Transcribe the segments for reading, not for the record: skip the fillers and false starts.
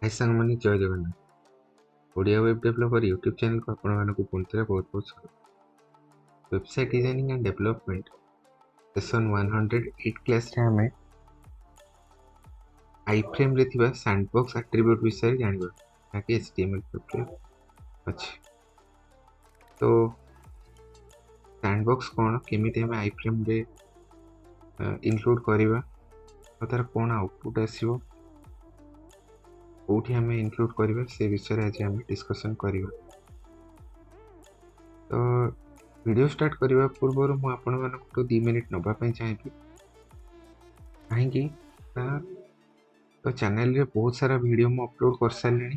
हाय सांग मैंने जय Jagannath Odia web developer YouTube channel को आपण मानक पुणी थे बहुत बहुत स्वागत। Website designing and development session 108 class रे हमें आईफ्रेम रे थिबा सैंडबॉक्स एट्रिब्यूट विषय जानिबा ताकि HTML5 रे अछि। तो सैंडबॉक्स कोन केमिति हमें आईफ्रेम रे इंक्लूड करिबा और तार कोन आउटपुट आसीबो कोठी हमें इंक्लूड करिबा से विषय रे आज हम डिस्कशन करिबा। तो वीडियो स्टार्ट करने पूर्व मुझे आपण मानक 2 मिनिट नवाई चाहिए कहीं तो चैनल रे बहुत सारा वीडियो मु अपलोड कर सारे।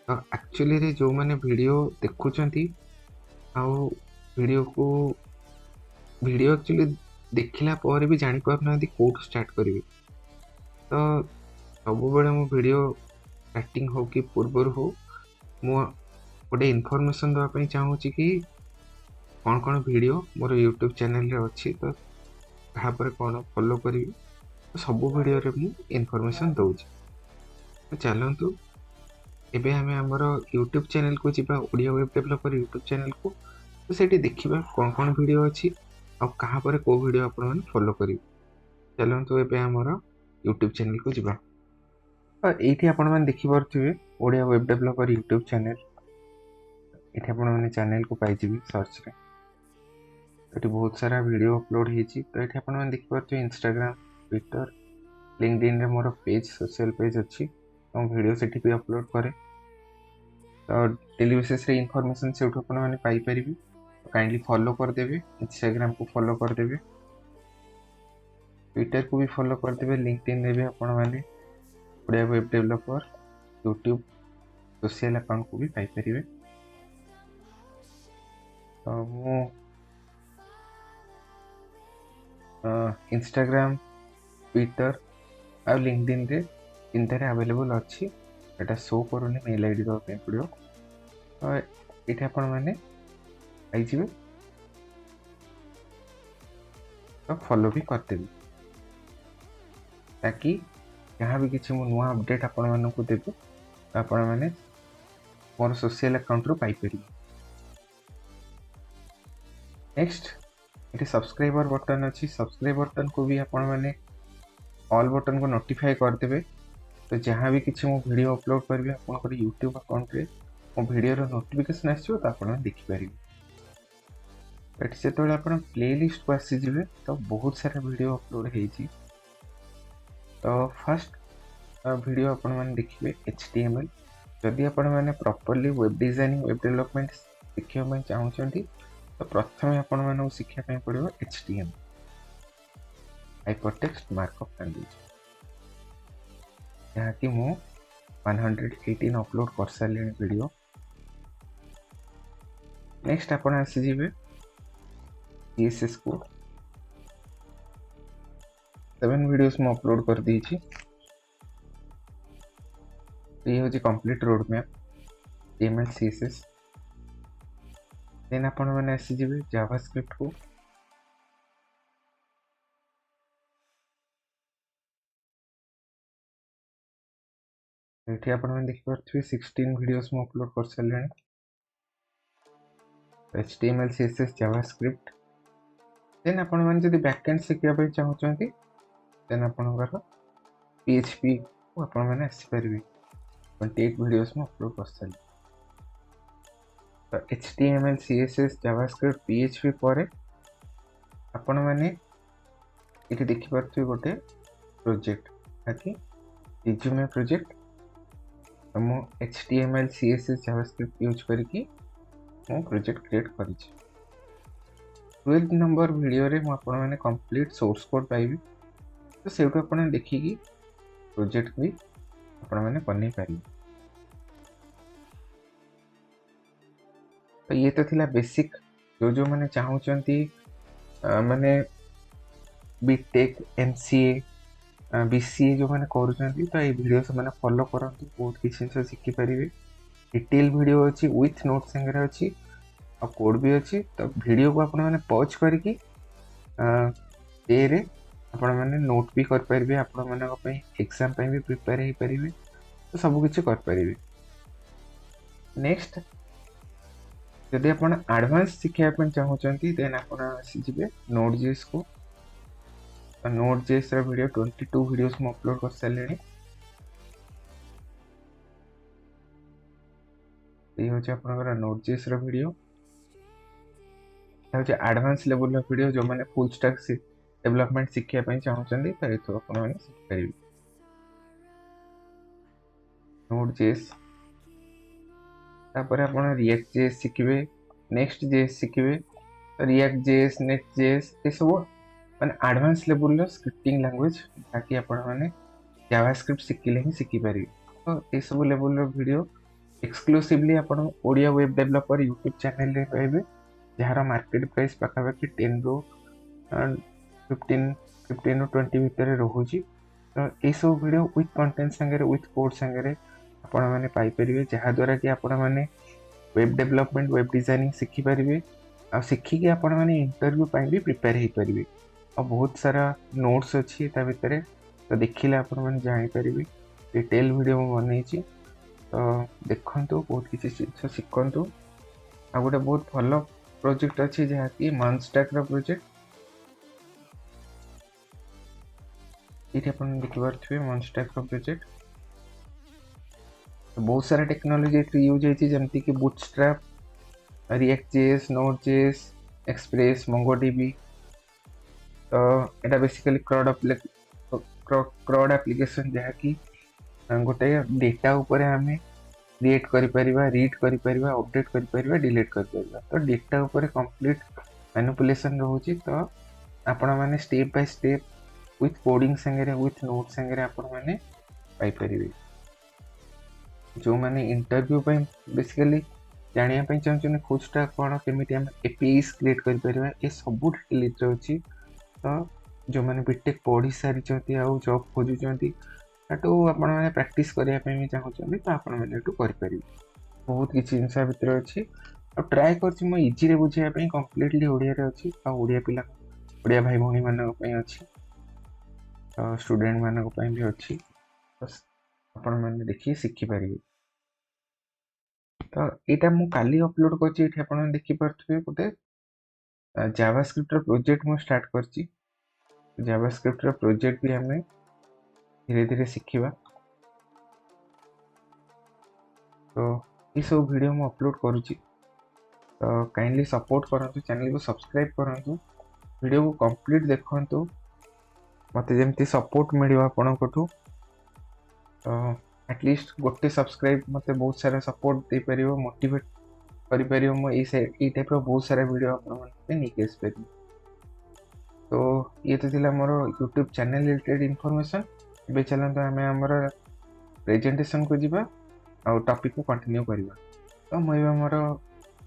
तो एक्चुअली रे जो मैंने वीडियो देखुंती वीडियो एक्चुअली देखला पर भी जानी पारना कौट स्टार्ट करी। तो सब बेले मो वीडियो स्टार्टिंग हो कि पूर्वर हो मु गोटे इनफॉरमेशन देवाई चाहूँगी कि कौन कौन वीडियो मोर यूट्यूब चैनल रे अच्छी। तो तापर कौन फॉलो करी तो सब वीडियो रे मु इनफॉरमेशन दउछि। तो चलंतु एबे हमें हमर यूट्यूब चैनल को जिबा Odia web developer YouTube channel को। तो सेठी देखिबा कौन कौन वीडियो अच्छी और कहाँ पर को वीडियो आपण माने फॉलो करी। चलंतु एबे हमर यूट्यूब चैनल को जिबा। एठी आपण माने देखि परथिबे Odia web developer YouTube channel. एठी आपण माने चैनल को पाई जिबे सर्च रे। एठी बहुत सारा वीडियो अपलोड हेची। तो एठी आपण माने देखि परथिबे इंस्टाग्राम ट्विटर लिंक्डइन रे मोर पेज सोशल पेज अच्छी और वीडियो सेठी भी अपलोड करे। तो डेली बेसिस रे इनफॉरमेशन से आपण माने पाई परिबे। तो काइंडली फॉलो कर देबे। इंस्टाग्राम को फॉलो कर देबे, ट्विटर को भी फॉलो कर देबे, लिंक्डइन रे भी आपण माने Odia web developer YouTube social account को भी पाई परिबे। तो मु इंस्टाग्राम ट्विटर और लिंक्डइन रे तीनटारे अवेलेबल अच्छी। एटा शो करूनी मेल आईडी दवा पे पड़ो। तो ये आपण मैंने आई जिवे तो फॉलो भी करते भी ताकि जहाँ भी किसी मो नुआ अपडेट आपण मानक देबे आपण मैंने मोर सोशल अकाउंट रो पाई परिबे। नेक्स्ट ये सब्सक्राइबर बटन अच्छी। सब्सक्राइब बटन को भी आपण मैंने ऑल बटन को नोटिफाई कर देबे। तो जहाँ भी किसी मो वीडियो अपलोड करेंगे आप यूट्यूब अकाउंट रे मो वीडियो रो नोटिफिकेशन आसो तो आप देखि पारे। बट से तो आप प्लेलिस्ट को आसी जिवे तो बहुत सारा वीडियो अपलोड हेची। तो फर्स्ट वीडियो आपण माने देखिबे HTML। जदि आपण माने properly web designing web development सिखिया पय चाहउछंती तो प्रथमे आपण माने सिखिया पय पड़िबो HTML हाइपरटेक्स्ट मार्कअप लैंग्वेज जहाँ कि मु 118 अपलोड कर सारे वीडियो। नेक्स्ट आपण आसी जिवे CSS कोड 7 वीडियोस मु अपलोड कर दीची। ये होची complete road map HTML CSS। Then आपण माने आसी जिवे जावास्क्रिप्ट को। एठी आपण माने देखि परथिबे 16 वीडियोस मु अपलोड कर सारे। HTML CSS JavaScript. देन आपण माने जदि बैकएंड सिखिया पय चाहउछंती देन आपनकर PHP को आपण माने आसी परिबे। 28 वीडियोस में अपलोड कर सारे। तो HTML CSS जावास्क्रिप्ट PHP पर आपण माने इति देखि परथि गोटे प्रोजेक्ट ताकि रिज्यूमे प्रोजेक्ट हम HTML CSS जावास्क्रिप्ट यूज करके मो प्रोजेक्ट क्रिएट करिछि। 12 नंबर वीडियो रे मो आपण माने कंप्लीट सोर्स कोड पाइबे। तो सेउटो आपण देखिकी प्रोजेक्ट भी आपण माने बनै पारि। तो ये तो थिला बेसिक जो माने चाहउचंती माने बीटेक MCA BCA जो माने करूचंती तो ये वीडियो से माने फॉलो करंतु बहुत किछि से सिखि परिबे। डिटेल वीडियो अछि विथ नोट संगे अछि और कोड भी अछि। तो वीडियो को आपण माने पॉज करके ए रे आपण माने नोट भी कर परिबे। आपण माने एग्जाम पे भी प्रिपेयर हे परिबे। तो सब किछि कर परिबे। नेक्स्ट जदि आपण एडवांस शिखिया पन चाहउचंती देन आपण आसी जिवे NodeJS को। NodeJS रा वीडियो 22 वीडियोस म अपलोड कर सालेनी। ये होचे आपनकर NodeJS रा वीडियो। होचे एडवांस लेवल रा वीडियो जो माने फुल स्टैक डेवलपमेंट शिखिया पन चाहउचंती त एथो आपण माने शिख परिबे। NodeJS तापर आपण ReactJS शिखिबे, NextJS शिखिबे। ReactJS, NextJS ये सब माने एडवांस लेवल रो स्क्रिप्टिंग लैंग्वेज ताकि आपण माने जावास्क्रिप्ट शिखिले ही शिखि पारिबे। तो ये सब लेवल रो वीडियो एक्सक्लूसिवली आपण Odia web developer YouTube channel रे पाइबे, जहार मार्केट प्राइस पाखापाखि 10 रो 15 रो 20 भितर रहूची। तो ये सब वीडियो विथ कंटेंट संगे विथ कोड संगे आपण माने पाई परिबे, जहा द्वारा कि आपण माने वेब डेवलपमेंट वेब डिजाइनिंग शिखि पारिबे आ शिखि कि आपण माने इंटरव्यू पाई भी प्रिपेयर हे परिबे। और बहुत सारा नोट्स अच्छी ता भितर तो देखिले आपण माने जानि परिबे। डिटेल वीडियो म बनेछि तो देखंतु, बहुत किछि चीज शिखंतु। आ गोटे बहुत भलो प्रोजेक्ट अच्छी जहा कि MERN Stack रो प्रोजेक्ट। इथे अपन देखि पारथुबे MERN Stack रो प्रोजेक्ट। तो बहुत सारा टेक्नोलॉजी यूज होती जमती कि bootstrap, ReactJS, NodeJS, Express, MongoDB। तो एटा बेसिकली CRUD एप्लिकेशन जहा कि गोटे डेटा ऊपर हमें क्रिएट करि परिबा, रीड करि परिबा, अपडेट करि परिबा, डिलीट करि परिबा। तो डेटा ऊपर कंप्लीट मैनिपुलेशन रहउची। तो आपण माने step by step with coding संगे विथ नोट संगे आपण माने पाई परिबे। जो माने इंटरव्यू पे बेसिकली जानिया पे चाहछन खोजटा कोन केमिति हम एपीआईस क्रिएट कर परिबा, ए सब डिटेल इत्र अछि। तो जो माने बीटेक पढ़ी सारी चंती आ जॉब खोजु चंती तो आपण माने प्रैक्टिस करिया पे मी चाहछन तो आपण माने एटू कर परिबे। बहुत किछि इंसा भितर अछि और ट्राई करछि म इजी रे बुझिया पे कंप्लीटली ओडिया रे अछि आ ओडिया पिला ओडिया भाई भौणी मानक पे अछि, स्टूडेंट मानक पे भी अछि। तो आपण माने देखि सिखि परिबे। तो एटा मु काली अपलोड करछि, एठी आपण देखि पारथुबे गोटे जावास्क्रिप्ट रो प्रोजेक्ट मु स्टार्ट करछि। जावास्क्रिप्ट रो प्रोजेक्ट भी हमें धीरे धीरे सिखिबा। तो ये सब वीडियो मु अपलोड करूछि, तो काइंडली सपोर्ट करंतु, चैनल को सब्सक्राइब करंतु, वीडियो को कंप्लीट देखंतु, मते जेमति सपोर्ट मिलिबा आपण कोठू। तो एटलीस्ट गोटे सब्सक्राइब मते बहुत सारा सपोर्ट दे परिबो, मोटिवेट करि परिबो। मो ए टाइप रो बहुत सारा वीडियो आपण माने निके आसपेरि। तो ये तो थिला मोर यूट्यूब चैनल रिलेटेड इन्फॉर्मेशन। बे चलंत हमें हमर प्रेजेंटेशन को जिबा आ टॉपिक को कंटिन्यू करिबा। तो मोइबा मोर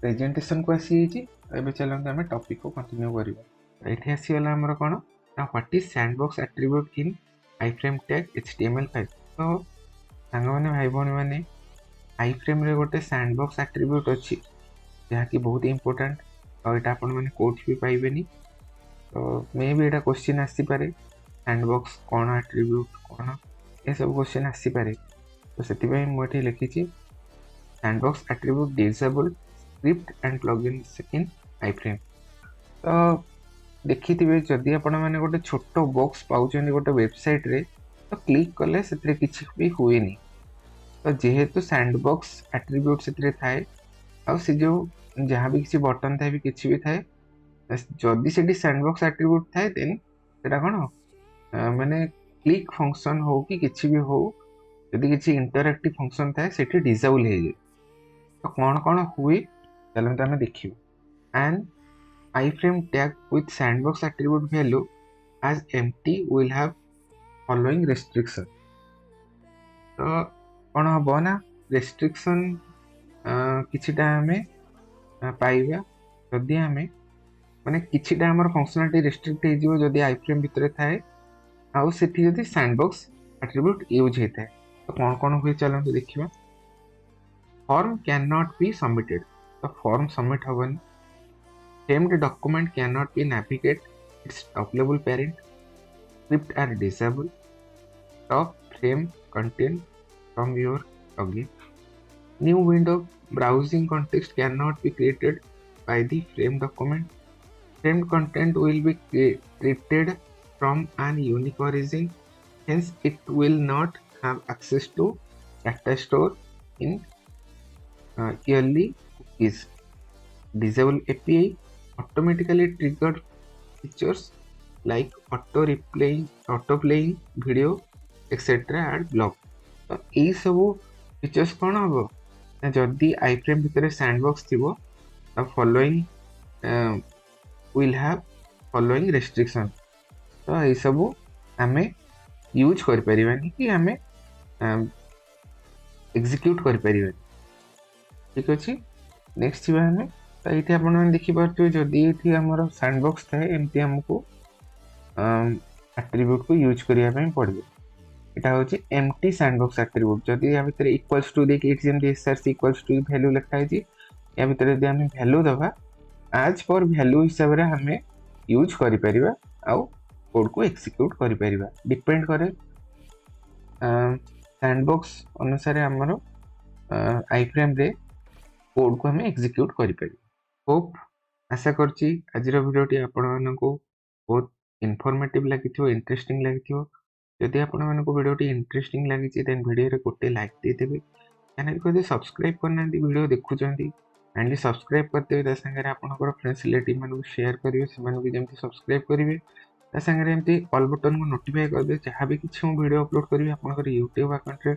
प्रेजेंटेशन को आसी छि, एबे चलंत हमें टॉपिक को कंटिन्यू करिबा। एठी आसी वाला हमर कोन ना what is sandbox attribute in iframe tag HTML5। तो सांग माने भाई भौणी माने iframe रे गोटे सैंडबॉक्स एट्रिब्यूट अछि जहा कि बहुत इंपोर्टेंट, और एटा आपण माने कोड भी पाइबेनी। तो मे भी एटा क्वेश्चन आसी पारे, सैंडबॉक्स कोन एट्रिब्यूट कोन, ए सब क्वेश्चन आसी पारे। तो सेति भाई मु एठी लिखि छि sandbox attribute disable script and plugins in iframe। तो देखिथिबे जदि आपण माने गोटे छोटो बॉक्स पाउछन गोटे वेबसाइट रे, तो क्लिक कले सेतरे किछि भी हुएनी। तो जेहेतु सैंडबॉक्स एट्रिब्यूट सेतरे थाए आ से जो जहाँ भी किसी बटन थाए भी किछि भी थाए, जदि सेठी सैंडबॉक्स एट्रिब्यूट थाए देन सेटा कोन माने क्लिक फंक्शन हो कि किछि भी हो, यदि किछि इंटरएक्टिव फंक्शन थाए सेठी डिसेबल हे जाय। तो कोन कोन हुए चलंत हमें देखिबो। And iframe tag with sandbox attribute value as empty will have following restriction। तो कौन हम ना रेस्ट्रिक्शन किछिटा हमें पाइबा जदि हमें माने किछिटा हमर फंक्शनालिटी रेस्ट्रिक्ट हे जिवो जदि iframe भितर थाए आउ सेठी जदि सैंडबॉक्स एट्रिब्यूट यूज हे थाए। तो कौन हुए चलंतु देखिबा। Form cannot be submitted, तो फॉर्म सबमिट होबनी। Named document cannot be navigate its top level parent, script are disabled, top frame contain from your login. New window browsing context cannot be created by the frame document. Framed content will be treated from an unique origin, hence it will not have access to data store in yearly cookies. Disable API automatically triggered features like auto playing video etc add block. तो यही सब features कौन हम ना जदि iframe भितर sandbox थिबो तो following will have following restriction. तो यही सब आमे यूज कर परिबानी कि आमे एग्जीक्यूट कर परिबानी. ठीक अछि. नेक्स्ट छिबा हमें तो ये आपने देखिपे जदि ये आमर सैंडबॉक्स थाए एमती आमको एट्रिब्यूट को यूज करने पड़ो. यहाँ हूँ एम्प्टी सैंडबॉक्स एट्रिब्यूट. जदि या भितर इक्वल्स टू देखिए एसआरसी इक्वल्स टू वैल्यू लिखाई या भितर यदि आम वैल्यू दबा आज पर वैल्यू हिसाब से आम यूज कर कोड को एक्सिक्यूट कर डिपेंड करे सैंडबॉक्स अनुसार आमर iframe रे कोड को हमें एक्सिक्यूट कर. होप आशा करची आज वीडियोटी आपण मानकू बहुत इनफॉर्मेटिव लगी इंटरेस्टिंग लगी. जदि आपण मानकू वीडियोटी इंटरेस्टिंग लगी देन वीडियो रे गोटे लाइक देदेवे. चैनल को सब्सक्राइब करना वीडियो देखुचंती काइंडली सब्सक्राइब करते ता संगे आपनकर फ्रेंड्स रिलेटिव मानकू शेयर करिवे से मानकू जेमती सब्सक्राइब करिवे ता संगे एमती ऑल बटन को नोटिफाई कर दे जहाँ भी किछि मो वीडियो अपलोड करिवे आपनकर YouTube अकाउंट रे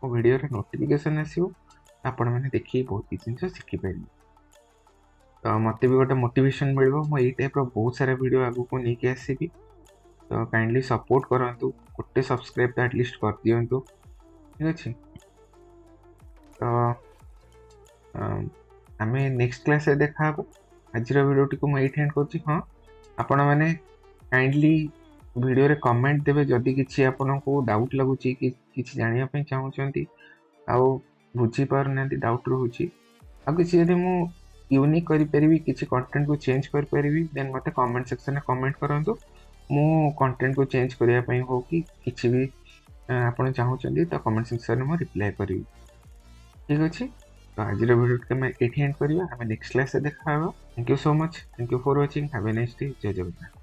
मो वीडियो रे नोटिफिकेशन आसीबो. आपण माने देखि बहुत किछि जिंस सिखि पारिबे. तो मत भी गोटे मोटिवेशन मिल मुझे टाइप बहुत सारा वीडियो आगू को लेके आसबि. तो काइंडली सपोर्ट करंतु गोटे सब्सक्राइब तो एटलिस्ट कर दियंतु. ठीक अच्छे. तो आम नेक्स्ट क्लास देखा आज वीडियोटी को मुझे एंड कर. हाँ आपण मैंने काइंडली वीडियो रे कमेंट देवे जदि किसी आपन को डाउट लगुच कि किसी जानापी चाहूँगी आउ बुझी पारना डाउट रोचे आ किसी यदि मु यूनिक करी किसी कंटेंट को चेंज कर पारिबी देन मते कमेंट सेक्शन में कमेंट करंतु. मु कंटेंट को चेंज करिया पई हो कि किसी भी आपण चाहूँगी तो कमेंट सेक्शन में रिप्लाई करी. ठीक अच्छे. तो आज वीडियो के मैं एंड करिया. हमें नेक्स्ट क्लास देखा. Thank you so much. Thank you for watching. Have a nice day. जय जगन्नाथ.